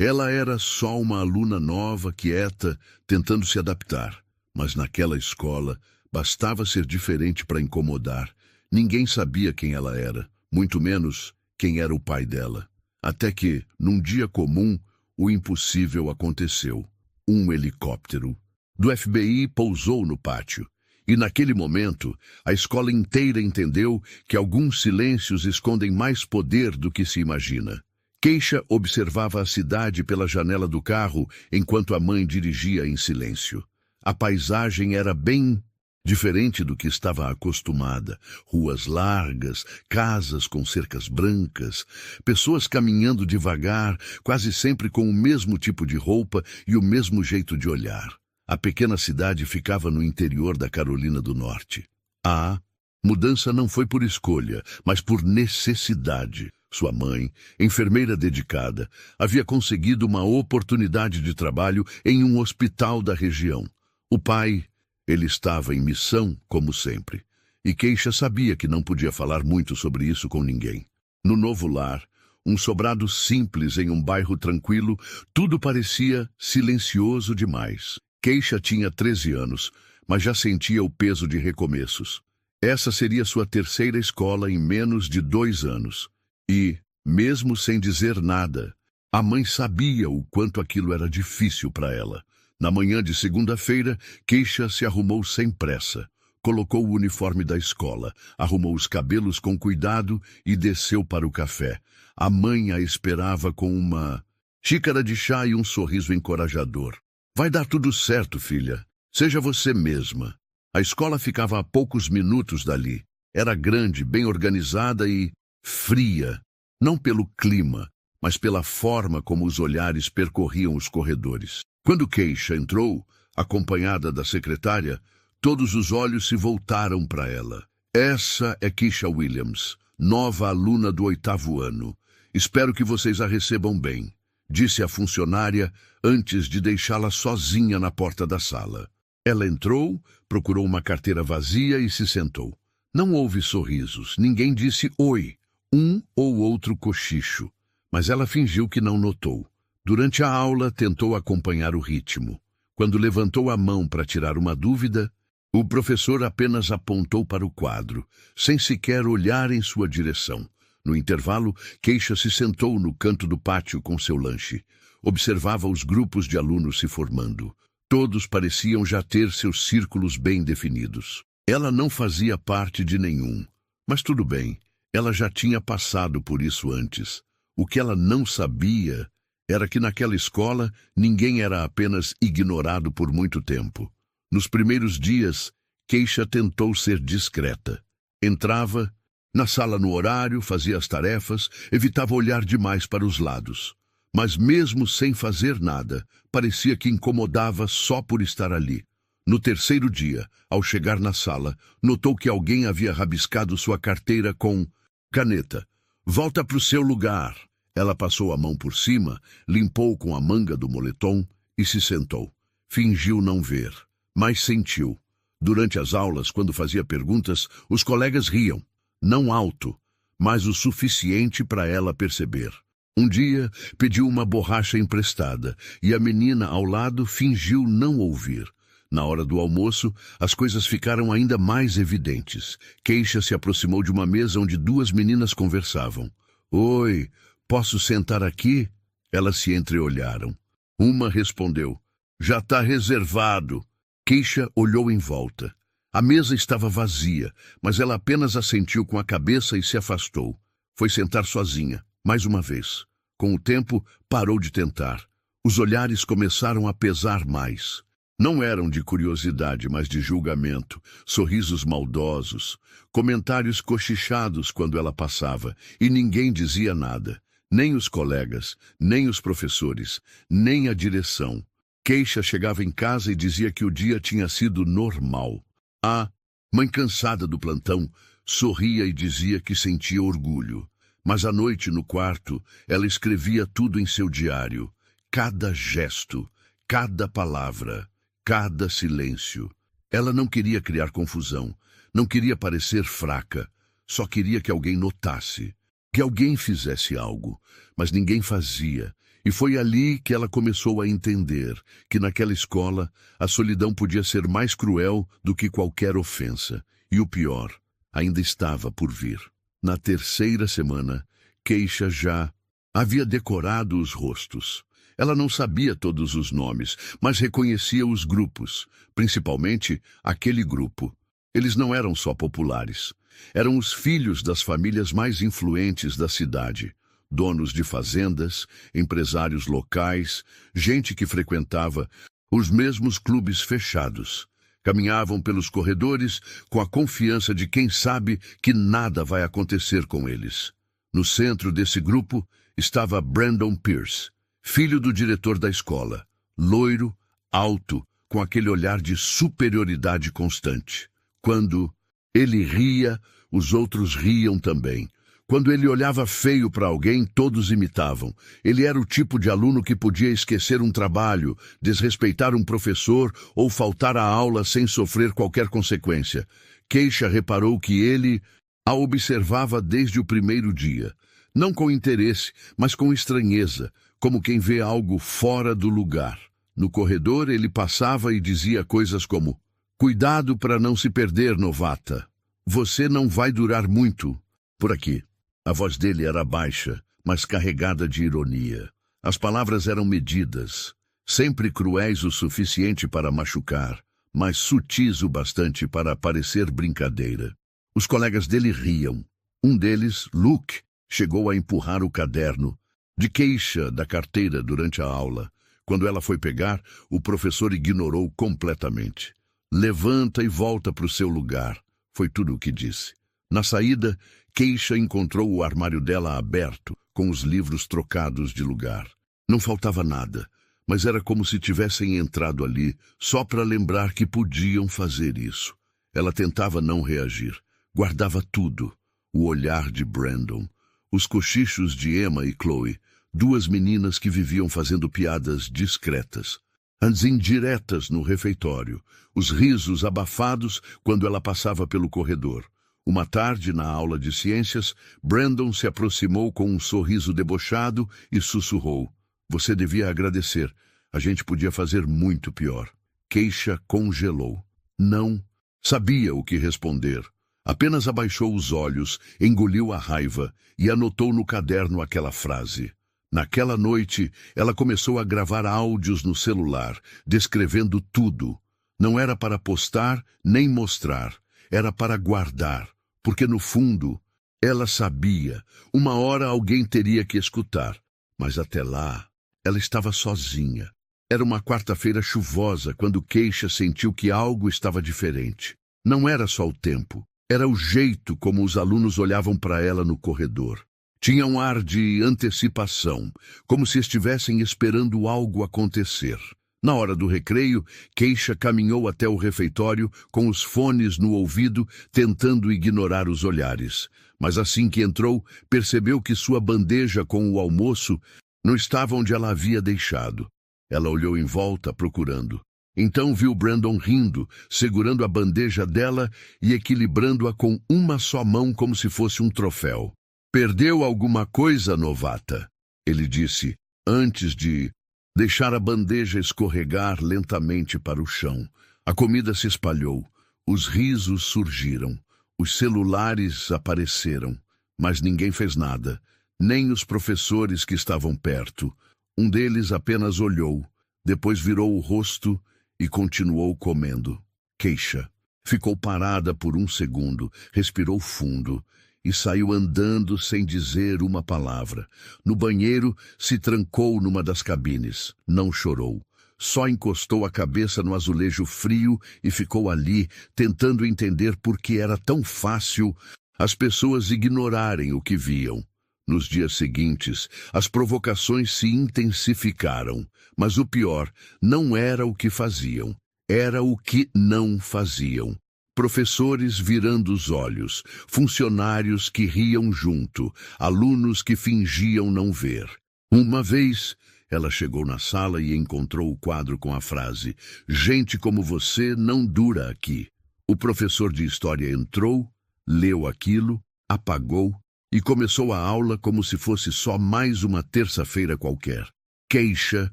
Ela era só uma aluna nova, quieta, tentando se adaptar. Mas naquela escola, bastava ser diferente para incomodar. Ninguém sabia quem ela era, muito menos quem era o pai dela. Até que, num dia comum, o impossível aconteceu. Um helicóptero do FBI pousou no pátio. E naquele momento, a escola inteira entendeu que alguns silêncios escondem mais poder do que se imagina. Keisha observava a cidade pela janela do carro enquanto a mãe dirigia em silêncio. A paisagem era bem diferente do que estava acostumada. Ruas largas, casas com cercas brancas, pessoas caminhando devagar, quase sempre com o mesmo tipo de roupa e o mesmo jeito de olhar. A pequena cidade ficava no interior da Carolina do Norte. A mudança não foi por escolha, mas por necessidade. Sua mãe, enfermeira dedicada, havia conseguido uma oportunidade de trabalho em um hospital da região. O pai, ele estava em missão, como sempre, e Keisha sabia que não podia falar muito sobre isso com ninguém. No novo lar, um sobrado simples em um bairro tranquilo, tudo parecia silencioso demais. Keisha tinha 13 anos, mas já sentia o peso de recomeços. Essa seria sua terceira escola em menos de 2 anos. E, mesmo sem dizer nada, a mãe sabia o quanto aquilo era difícil para ela. Na manhã de segunda-feira, Keisha se arrumou sem pressa. Colocou o uniforme da escola, arrumou os cabelos com cuidado e desceu para o café. A mãe a esperava com uma xícara de chá e um sorriso encorajador. Vai dar tudo certo, filha. Seja você mesma. A escola ficava a poucos minutos dali. Era grande, bem organizada e fria. Não pelo clima, mas pela forma como os olhares percorriam os corredores. Quando Keisha entrou, acompanhada da secretária, todos os olhos se voltaram para ela. Essa é Keisha Williams, nova aluna do 8º ano. Espero que vocês a recebam bem, disse a funcionária antes de deixá-la sozinha na porta da sala. Ela entrou, procurou uma carteira vazia e se sentou. Não houve sorrisos, ninguém disse oi, um ou outro cochicho, mas ela fingiu que não notou. Durante a aula, tentou acompanhar o ritmo. Quando levantou a mão para tirar uma dúvida, o professor apenas apontou para o quadro, sem sequer olhar em sua direção. No intervalo, Keisha se sentou no canto do pátio com seu lanche. Observava os grupos de alunos se formando. Todos pareciam já ter seus círculos bem definidos. Ela não fazia parte de nenhum. Mas tudo bem, ela já tinha passado por isso antes. O que ela não sabia era que naquela escola ninguém era apenas ignorado por muito tempo. Nos primeiros dias, Keisha tentou ser discreta. Entrava na sala no horário, fazia as tarefas, evitava olhar demais para os lados. Mas mesmo sem fazer nada, parecia que incomodava só por estar ali. No terceiro dia, ao chegar na sala, notou que alguém havia rabiscado sua carteira com caneta. Volta para o seu lugar. Ela passou a mão por cima, limpou com a manga do moletom e se sentou. Fingiu não ver, mas sentiu. Durante as aulas, quando fazia perguntas, os colegas riam. Não alto, mas o suficiente para ela perceber. Um dia, pediu uma borracha emprestada e a menina ao lado fingiu não ouvir. Na hora do almoço, as coisas ficaram ainda mais evidentes. Keisha se aproximou de uma mesa onde 2 meninas conversavam. Oi, posso sentar aqui? Elas se entreolharam. Uma respondeu, já está reservado. Keisha olhou em volta. A mesa estava vazia, mas ela apenas assentiu com a cabeça e se afastou. Foi sentar sozinha, mais uma vez. Com o tempo, parou de tentar. Os olhares começaram a pesar mais. Não eram de curiosidade, mas de julgamento, sorrisos maldosos, comentários cochichados quando ela passava, e ninguém dizia nada. Nem os colegas, nem os professores, nem a direção. Keisha chegava em casa e dizia que o dia tinha sido normal. A mãe, cansada do plantão, sorria e dizia que sentia orgulho. Mas à noite, no quarto, ela escrevia tudo em seu diário. Cada gesto, cada palavra, cada silêncio. Ela não queria criar confusão, não queria parecer fraca, só queria que alguém notasse, que alguém fizesse algo. Mas ninguém fazia, E foi ali que ela começou a entender que naquela escola a solidão podia ser mais cruel do que qualquer ofensa. E o pior ainda estava por vir. Na terceira semana, Keisha já havia decorado os rostos. Ela não sabia todos os nomes, mas reconhecia os grupos, principalmente aquele grupo. Eles não eram só populares. Eram os filhos das famílias mais influentes da cidade. Donos de fazendas, empresários locais, gente que frequentava os mesmos clubes fechados. Caminhavam pelos corredores com a confiança de quem sabe que nada vai acontecer com eles. No centro desse grupo estava Brandon Pierce, filho do diretor da escola, loiro, alto, com aquele olhar de superioridade constante. Quando ele ria, os outros riam também. Quando ele olhava feio para alguém, todos imitavam. Ele era o tipo de aluno que podia esquecer um trabalho, desrespeitar um professor ou faltar à aula sem sofrer qualquer consequência. Keisha reparou que ele a observava desde o primeiro dia. Não com interesse, mas com estranheza, como quem vê algo fora do lugar. No corredor, ele passava e dizia coisas como: "Cuidado para não se perder, novata. Você não vai durar muito por aqui." A voz dele era baixa, mas carregada de ironia. As palavras eram medidas, sempre cruéis o suficiente para machucar, mas sutis o bastante para parecer brincadeira. Os colegas dele riam. Um deles, Luke, chegou a empurrar o caderno de Keisha da carteira durante a aula. Quando ela foi pegar, o professor ignorou completamente. "Levanta e volta para o seu lugar", foi tudo o que disse. Na saída, Keisha encontrou o armário dela aberto, com os livros trocados de lugar. Não faltava nada, mas era como se tivessem entrado ali só para lembrar que podiam fazer isso. Ela tentava não reagir. Guardava tudo. O olhar de Brandon, os cochichos de Emma e Chloe, duas meninas que viviam fazendo piadas discretas, as indiretas no refeitório, os risos abafados quando ela passava pelo corredor. Uma tarde, na aula de ciências, Brandon se aproximou com um sorriso debochado e sussurrou: "Você devia agradecer. A gente podia fazer muito pior." Keisha congelou. Não sabia o que responder. Apenas abaixou os olhos, engoliu a raiva e anotou no caderno aquela frase. Naquela noite, ela começou a gravar áudios no celular, descrevendo tudo. Não era para postar nem mostrar. Era para guardar, porque no fundo, ela sabia, uma hora alguém teria que escutar. Mas até lá, ela estava sozinha. Era uma quarta-feira chuvosa quando Keisha sentiu que algo estava diferente. Não era só o tempo, era o jeito como os alunos olhavam para ela no corredor. Tinha um ar de antecipação, como se estivessem esperando algo acontecer. Na hora do recreio, Keisha caminhou até o refeitório com os fones no ouvido, tentando ignorar os olhares. Mas assim que entrou, percebeu que sua bandeja com o almoço não estava onde ela havia deixado. Ela olhou em volta, procurando. Então viu Brandon rindo, segurando a bandeja dela e equilibrando-a com uma só mão como se fosse um troféu. "Perdeu alguma coisa, novata?" ele disse, antes de deixar a bandeja escorregar lentamente para o chão. A comida se espalhou, os risos surgiram, os celulares apareceram, mas ninguém fez nada, nem os professores que estavam perto. Um deles apenas olhou, depois virou o rosto e continuou comendo. Keisha ficou parada por um segundo, respirou fundo e saiu andando sem dizer uma palavra. No banheiro, se trancou numa das cabines. Não chorou. Só encostou a cabeça no azulejo frio e ficou ali, tentando entender por que era tão fácil as pessoas ignorarem o que viam. Nos dias seguintes, as provocações se intensificaram, mas o pior não era o que faziam, era o que não faziam. Professores virando os olhos, funcionários que riam junto, alunos que fingiam não ver. Uma vez, ela chegou na sala e encontrou o quadro com a frase: "Gente como você não dura aqui." O professor de história entrou, leu aquilo, apagou e começou a aula como se fosse só mais uma terça-feira qualquer. Keisha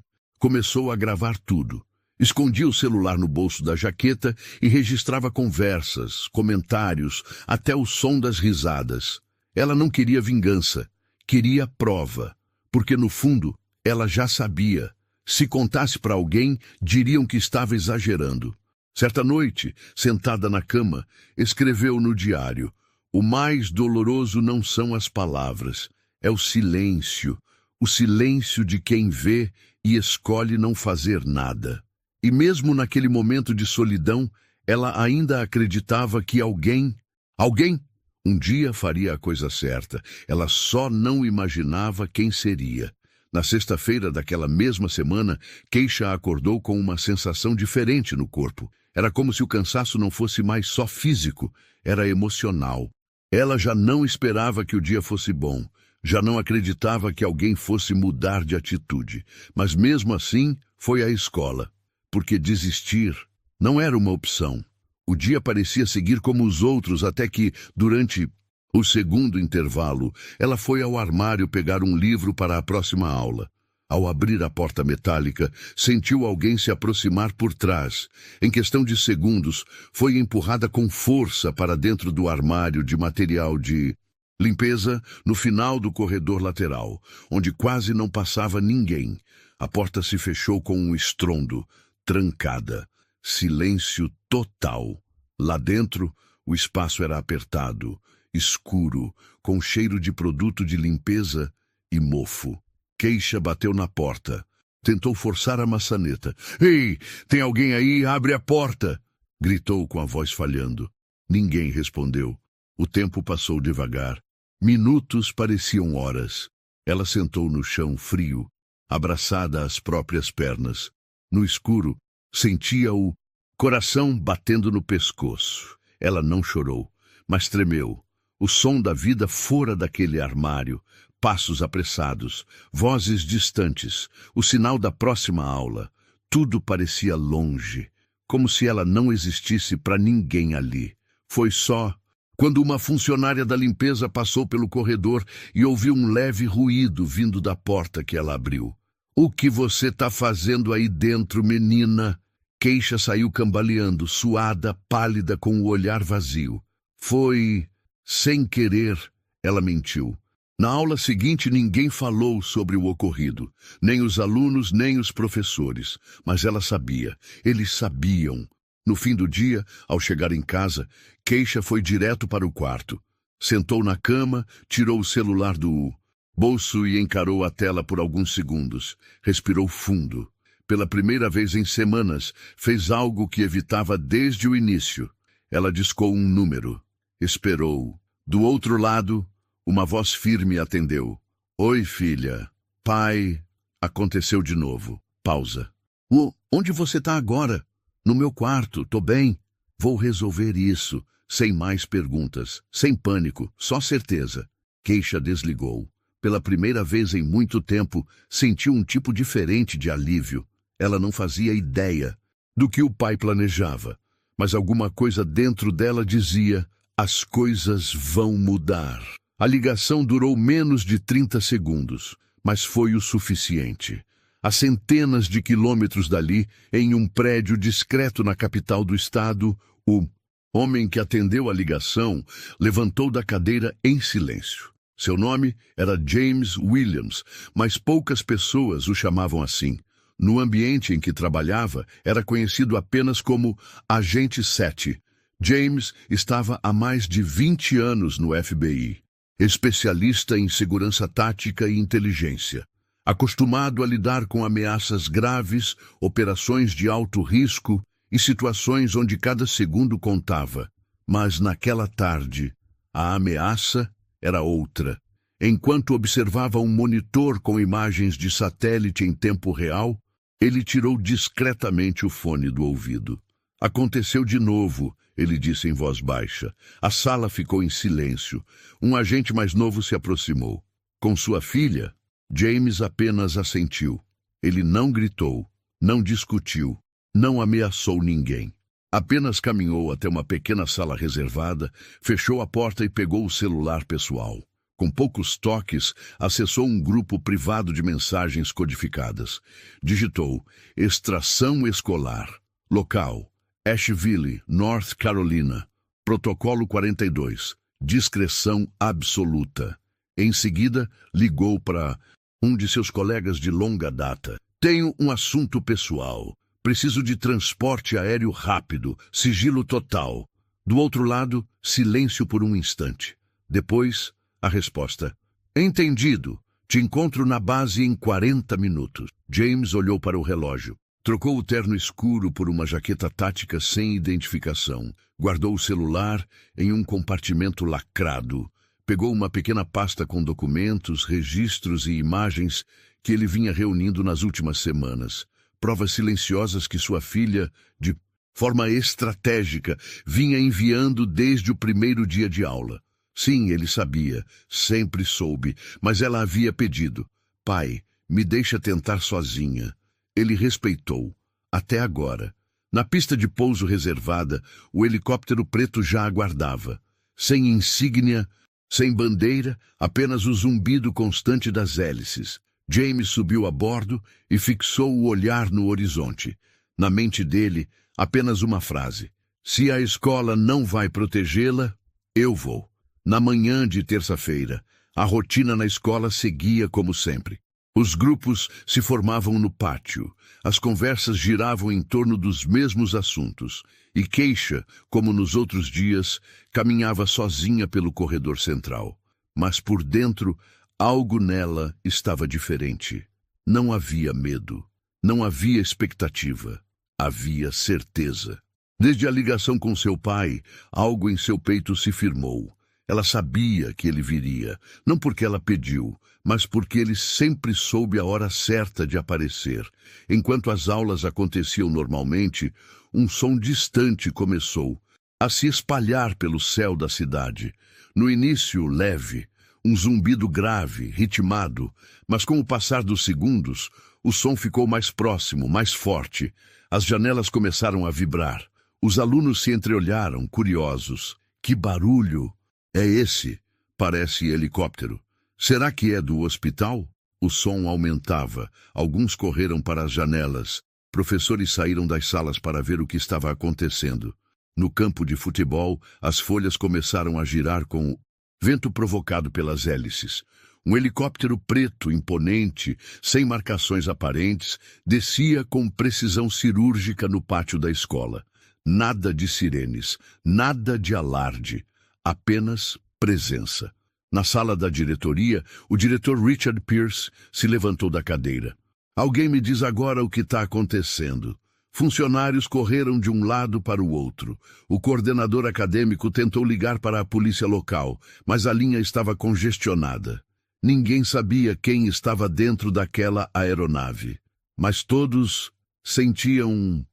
começou a gravar tudo. Escondia o celular no bolso da jaqueta e registrava conversas, comentários, até o som das risadas. Ela não queria vingança, queria prova, porque no fundo ela já sabia. Se contasse para alguém, diriam que estava exagerando. Certa noite, sentada na cama, escreveu no diário: "O mais doloroso não são as palavras, é o silêncio de quem vê e escolhe não fazer nada." E mesmo naquele momento de solidão, ela ainda acreditava que alguém, um dia faria a coisa certa. Ela só não imaginava quem seria. Na sexta-feira daquela mesma semana, Keisha acordou com uma sensação diferente no corpo. Era como se o cansaço não fosse mais só físico, era emocional. Ela já não esperava que o dia fosse bom, já não acreditava que alguém fosse mudar de atitude. Mas mesmo assim, foi à escola, porque desistir não era uma opção. O dia parecia seguir como os outros, até que, durante o segundo intervalo, ela foi ao armário pegar um livro para a próxima aula. Ao abrir a porta metálica, sentiu alguém se aproximar por trás. Em questão de segundos, foi empurrada com força para dentro do armário de material de limpeza no final do corredor lateral, onde quase não passava ninguém. A porta se fechou com um estrondo, trancada. Silêncio total. Lá dentro, o espaço era apertado, escuro, com cheiro de produto de limpeza e mofo. Keisha bateu na porta. Tentou forçar a maçaneta. "Ei, tem alguém aí? Abre a porta!" gritou com a voz falhando. Ninguém respondeu. O tempo passou devagar. Minutos pareciam horas. Ela sentou no chão frio, abraçada às próprias pernas. No escuro, sentia o coração batendo no pescoço. Ela não chorou, mas tremeu. O som da vida fora daquele armário. Passos apressados, vozes distantes, o sinal da próxima aula. Tudo parecia longe, como se ela não existisse para ninguém ali. Foi só quando uma funcionária da limpeza passou pelo corredor e ouviu um leve ruído vindo da porta que ela abriu. "O que você está fazendo aí dentro, menina?" Keisha saiu cambaleando, suada, pálida, com o olhar vazio. "Foi sem querer", ela mentiu. Na aula seguinte, ninguém falou sobre o ocorrido, nem os alunos, nem os professores. Mas ela sabia, eles sabiam. No fim do dia, ao chegar em casa, Keisha foi direto para o quarto. Sentou na cama, tirou o celular do bolso e encarou a tela por alguns segundos. Respirou fundo. Pela primeira vez em semanas, fez algo que evitava desde o início. Ela discou um número. Esperou. Do outro lado, uma voz firme atendeu. "Oi, filha." "Pai." Aconteceu de novo. Pausa. Onde você está agora?" "No meu quarto, tô bem." "Vou resolver isso." Sem mais perguntas, sem pânico, só certeza. Keisha desligou. Pela primeira vez em muito tempo, sentiu um tipo diferente de alívio. Ela não fazia ideia do que o pai planejava, mas alguma coisa dentro dela dizia: as coisas vão mudar. A ligação durou menos de 30 segundos, mas foi o suficiente. A centenas de quilômetros dali, em um prédio discreto na capital do estado, o homem que atendeu a ligação levantou da cadeira em silêncio. Seu nome era James Williams, mas poucas pessoas o chamavam assim. No ambiente em que trabalhava, era conhecido apenas como Agente 7. James estava há mais de 20 anos no FBI. Especialista em segurança tática e inteligência, acostumado a lidar com ameaças graves, operações de alto risco e situações onde cada segundo contava. Mas naquela tarde, a ameaça era outra. Enquanto observava um monitor com imagens de satélite em tempo real, ele tirou discretamente o fone do ouvido. "Aconteceu de novo", ele disse em voz baixa. A sala ficou em silêncio. Um agente mais novo se aproximou. Com sua filha, James apenas assentiu. Ele não gritou, não discutiu, não ameaçou ninguém. Apenas caminhou até uma pequena sala reservada, fechou a porta e pegou o celular pessoal. Com poucos toques, acessou um grupo privado de mensagens codificadas. Digitou extração escolar. Local: Asheville, North Carolina. Protocolo 42. Discrição absoluta. Em seguida, ligou para um de seus colegas de longa data. Tenho um assunto pessoal. Preciso de transporte aéreo rápido, sigilo total. Do outro lado, silêncio por um instante. Depois, a resposta: entendido. Te encontro na base em 40 minutos. James olhou para o relógio. Trocou o terno escuro por uma jaqueta tática sem identificação. Guardou o celular em um compartimento lacrado. Pegou uma pequena pasta com documentos, registros e imagens que ele vinha reunindo nas últimas semanas. Provas silenciosas que sua filha, de forma estratégica, vinha enviando desde o primeiro dia de aula. Sim, ele sabia, sempre soube, mas ela havia pedido: pai, me deixa tentar sozinha. Ele respeitou, até agora. Na pista de pouso reservada, o helicóptero preto já aguardava. Sem insígnia, sem bandeira, apenas o zumbido constante das hélices. James subiu a bordo e fixou o olhar no horizonte. Na mente dele, apenas uma frase: se a escola não vai protegê-la, eu vou. Na manhã de terça-feira, a rotina na escola seguia como sempre. Os grupos se formavam no pátio, as conversas giravam em torno dos mesmos assuntos, e Keisha, como nos outros dias, caminhava sozinha pelo corredor central. Mas por dentro, algo nela estava diferente. Não havia medo, não havia expectativa, havia certeza. Desde a ligação com seu pai, algo em seu peito se firmou. Ela sabia que ele viria, não porque ela pediu, mas porque ele sempre soube a hora certa de aparecer. Enquanto as aulas aconteciam normalmente, um som distante começou a se espalhar pelo céu da cidade. No início, leve, um zumbido grave, ritmado, mas com o passar dos segundos, o som ficou mais próximo, mais forte. As janelas começaram a vibrar. Os alunos se entreolharam, curiosos. Que barulho é esse? Parece helicóptero. Será que é do hospital? O som aumentava. Alguns correram para as janelas. Professores saíram das salas para ver o que estava acontecendo. No campo de futebol, as folhas começaram a girar com o vento provocado pelas hélices. Um helicóptero preto, imponente, sem marcações aparentes, descia com precisão cirúrgica no pátio da escola. Nada de sirenes, nada de alarde. Apenas presença. Na sala da diretoria, o diretor Richard Pierce se levantou da cadeira. Alguém me diz agora o que está acontecendo. Funcionários correram de um lado para o outro. O coordenador acadêmico tentou ligar para a polícia local, mas a linha estava congestionada. Ninguém sabia quem estava dentro daquela aeronave. Mas todos sentiam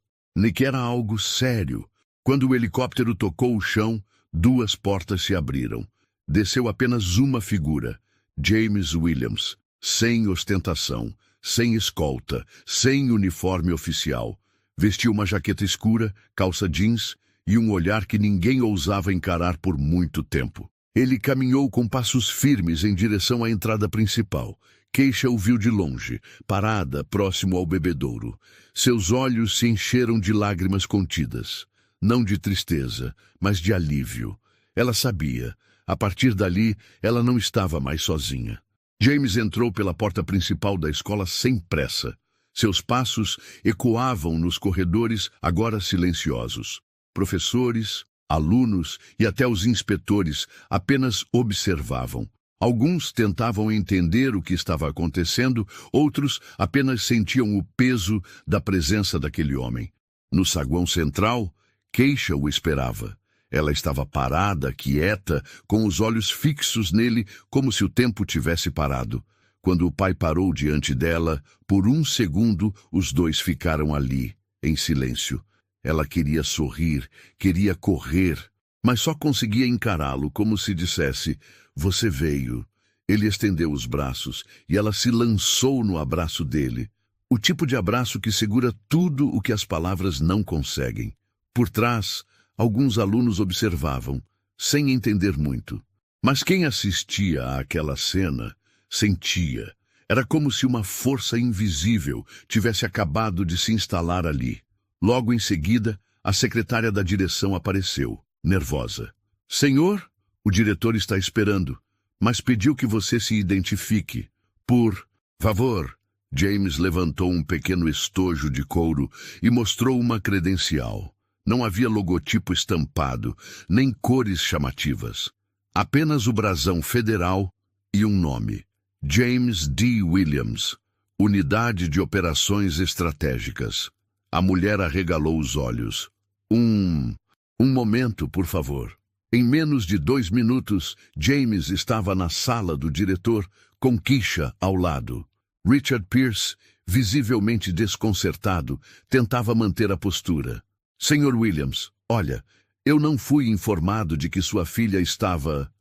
que era algo sério. Quando o helicóptero tocou o chão, 2 portas se abriram. Desceu apenas uma figura, James Williams, sem ostentação, sem escolta, sem uniforme oficial. Vestiu uma jaqueta escura, calça jeans e um olhar que ninguém ousava encarar por muito tempo. Ele caminhou com passos firmes em direção à entrada principal. Keisha o viu de longe, parada próximo ao bebedouro. Seus olhos se encheram de lágrimas contidas. Não de tristeza, mas de alívio. Ela sabia. A partir dali, ela não estava mais sozinha. James entrou pela porta principal da escola sem pressa. Seus passos ecoavam nos corredores, agora silenciosos. Professores, alunos e até os inspetores apenas observavam. Alguns tentavam entender o que estava acontecendo, outros apenas sentiam o peso da presença daquele homem. No saguão central, Keisha o esperava. Ela estava parada, quieta, com os olhos fixos nele, como se o tempo tivesse parado. Quando o pai parou diante dela, por um segundo, os dois ficaram ali, em silêncio. Ela queria sorrir, queria correr, mas só conseguia encará-lo, como se dissesse: você veio. Ele estendeu os braços e ela se lançou no abraço dele. O tipo de abraço que segura tudo o que as palavras não conseguem. Por trás, alguns alunos observavam, sem entender muito. Mas quem assistia àquela cena sentia. Era como se uma força invisível tivesse acabado de se instalar ali. Logo em seguida, a secretária da direção apareceu, nervosa. Senhor, o diretor está esperando, mas pediu que você se identifique. Por favor. James levantou um pequeno estojo de couro e mostrou uma credencial. Não havia logotipo estampado, nem cores chamativas. Apenas o brasão federal e um nome. James D. Williams, Unidade de Operações Estratégicas. A mulher arregalou os olhos. Um momento, por favor. Em menos de 2 minutos, James estava na sala do diretor, com Keisha ao lado. Richard Pierce, visivelmente desconcertado, tentava manter a postura. Sr. Williams, olha, eu não fui informado de que sua filha estava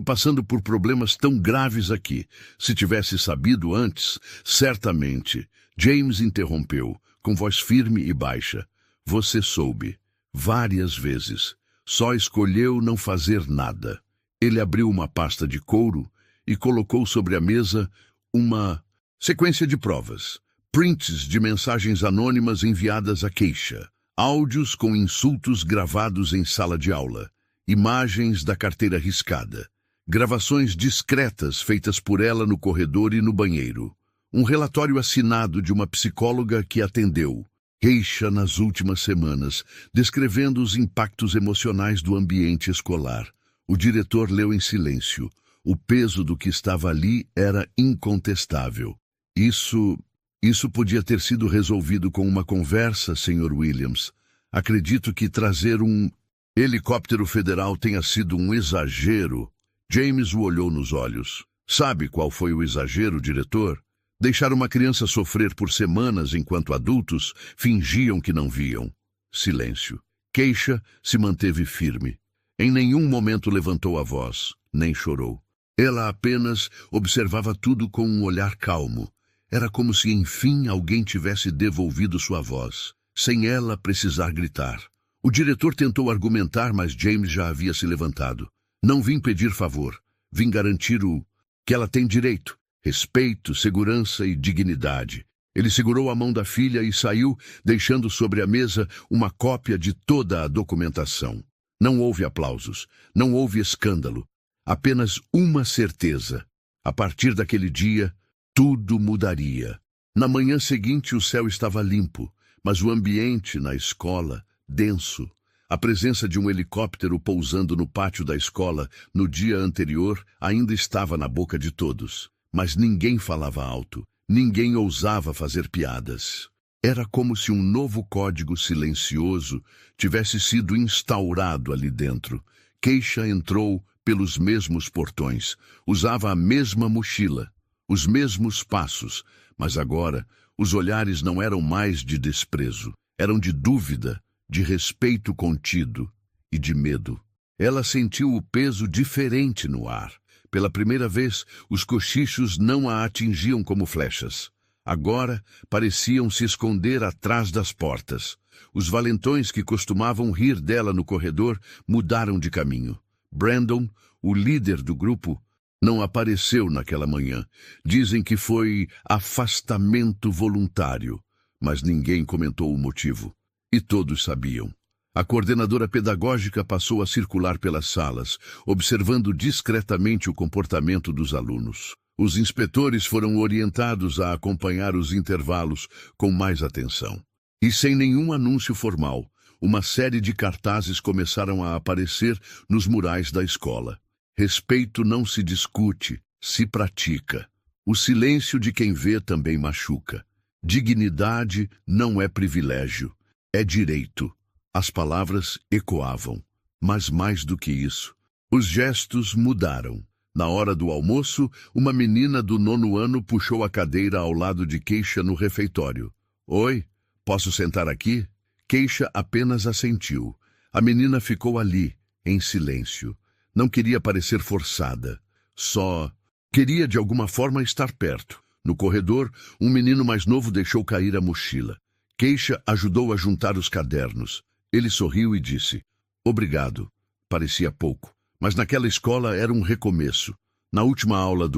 passando por problemas tão graves aqui. Se tivesse sabido antes, certamente. James interrompeu, com voz firme e baixa. Você soube. Várias vezes. Só escolheu não fazer nada. Ele abriu uma pasta de couro e colocou sobre a mesa uma sequência de provas. Prints de mensagens anônimas enviadas a Keisha. Áudios com insultos gravados em sala de aula. Imagens da carteira riscada. Gravações discretas feitas por ela no corredor e no banheiro. Um relatório assinado de uma psicóloga que atendeu Keisha nas últimas semanas, descrevendo os impactos emocionais do ambiente escolar. O diretor leu em silêncio. O peso do que estava ali era incontestável. Isso podia ter sido resolvido com uma conversa, Sr. Williams. Acredito que trazer um helicóptero federal tenha sido um exagero. James o olhou nos olhos. Sabe qual foi o exagero, diretor? Deixar uma criança sofrer por semanas enquanto adultos fingiam que não viam. Silêncio. Keisha se manteve firme. Em nenhum momento levantou a voz, nem chorou. Ela apenas observava tudo com um olhar calmo. Era como se, enfim, alguém tivesse devolvido sua voz, sem ela precisar gritar. O diretor tentou argumentar, mas James já havia se levantado. Não vim pedir favor. Vim garantir que ela tem direito. Respeito, segurança e dignidade. Ele segurou a mão da filha e saiu, deixando sobre a mesa uma cópia de toda a documentação. Não houve aplausos, não houve escândalo. Apenas uma certeza. A partir daquele dia, tudo mudaria. Na manhã seguinte, o céu estava limpo, mas o ambiente na escola, denso. A presença de um helicóptero pousando no pátio da escola no dia anterior ainda estava na boca de todos. Mas ninguém falava alto, ninguém ousava fazer piadas. Era como se um novo código silencioso tivesse sido instaurado ali dentro. Keisha entrou pelos mesmos portões, usava a mesma mochila, os mesmos passos, mas agora os olhares não eram mais de desprezo, eram de dúvida, de respeito contido e de medo. Ela sentiu o peso diferente no ar. Pela primeira vez, os cochichos não a atingiam como flechas. Agora, pareciam se esconder atrás das portas. Os valentões que costumavam rir dela no corredor mudaram de caminho. Brandon, o líder do grupo, não apareceu naquela manhã. Dizem que foi afastamento voluntário, mas ninguém comentou o motivo. E todos sabiam. A coordenadora pedagógica passou a circular pelas salas, observando discretamente o comportamento dos alunos. Os inspetores foram orientados a acompanhar os intervalos com mais atenção. E sem nenhum anúncio formal, uma série de cartazes começaram a aparecer nos murais da escola. Respeito não se discute, se pratica. O silêncio de quem vê também machuca. Dignidade não é privilégio, é direito. As palavras ecoavam, mas mais do que isso, os gestos mudaram. Na hora do almoço, uma menina do 9º ano puxou a cadeira ao lado de Keisha no refeitório. Oi, posso sentar aqui? Keisha apenas assentiu. A menina ficou ali, em silêncio. Não queria parecer forçada. Só queria de alguma forma estar perto. No corredor, um menino mais novo deixou cair a mochila. Keisha ajudou a juntar os cadernos. Ele sorriu e disse, obrigado. Parecia pouco, Mas naquela escola era um recomeço. Na última aula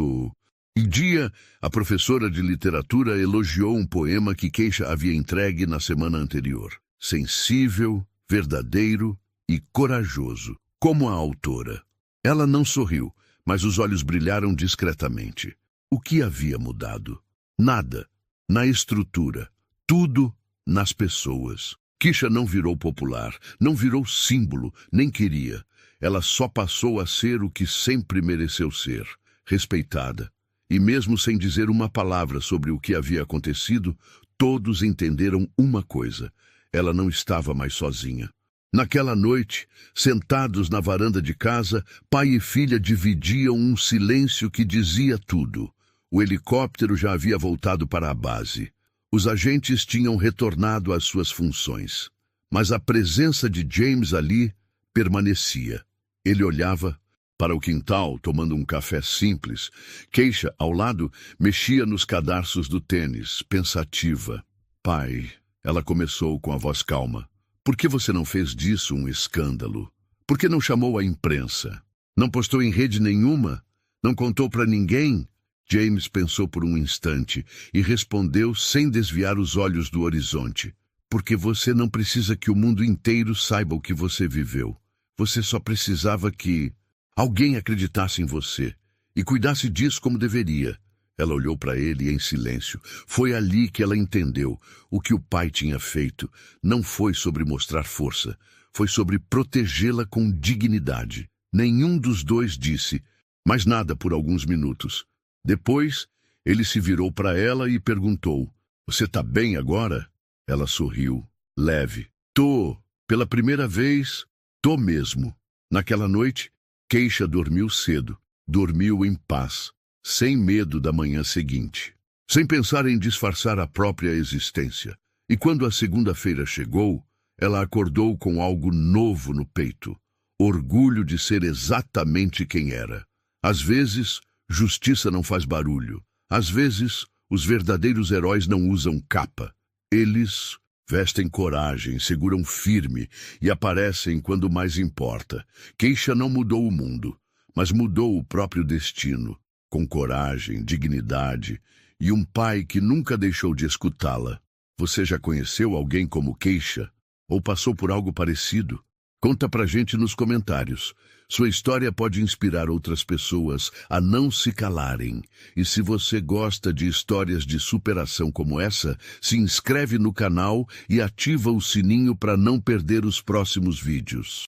dia, a professora de literatura elogiou um poema que Keisha havia entregue na semana anterior. Sensível, verdadeiro e corajoso, como a autora. Ela não sorriu, mas os olhos brilharam discretamente. O que havia mudado? Nada. Na estrutura. Tudo nas pessoas. Keisha não virou popular, não virou símbolo, nem queria. Ela só passou a ser o que sempre mereceu ser, respeitada. E mesmo sem dizer uma palavra sobre o que havia acontecido, todos entenderam uma coisa: ela não estava mais sozinha. Naquela noite, sentados na varanda de casa, pai e filha dividiam um silêncio que dizia tudo. O helicóptero já havia voltado para a base. Os agentes tinham retornado às suas funções. Mas a presença de James ali permanecia. Ele olhava para o quintal, tomando um café simples. Keisha, ao lado, mexia nos cadarços do tênis, pensativa. Pai, ela começou com a voz calma. Por que você não fez disso um escândalo? Por que não chamou a imprensa? Não postou em rede nenhuma? Não contou para ninguém? James pensou por um instante e respondeu sem desviar os olhos do horizonte. Porque você não precisa que o mundo inteiro saiba o que você viveu. Você só precisava que alguém acreditasse em você e cuidasse disso como deveria. Ela olhou para ele em silêncio. Foi ali que ela entendeu. O que o pai tinha feito não foi sobre mostrar força, foi sobre protegê-la com dignidade. Nenhum dos dois disse mais nada por alguns minutos. Depois, ele se virou para ela e perguntou: Você tá bem agora? Ela sorriu, leve. Tô. Pela primeira vez, tô mesmo. Naquela noite, Keisha dormiu cedo. Dormiu em paz. Sem medo da manhã seguinte, sem pensar em disfarçar a própria existência. E quando a segunda-feira chegou, ela acordou com algo novo no peito, orgulho de ser exatamente quem era. Às vezes, justiça não faz barulho. Às vezes, os verdadeiros heróis não usam capa. Eles vestem coragem, seguram firme e aparecem quando mais importa. Keisha não mudou o mundo, mas mudou o próprio destino. Com coragem, dignidade e um pai que nunca deixou de escutá-la. Você já conheceu alguém como Keisha? Ou passou por algo parecido? Conta pra gente nos comentários. Sua história pode inspirar outras pessoas a não se calarem. E se você gosta de histórias de superação como essa, se inscreve no canal e ativa o sininho para não perder os próximos vídeos.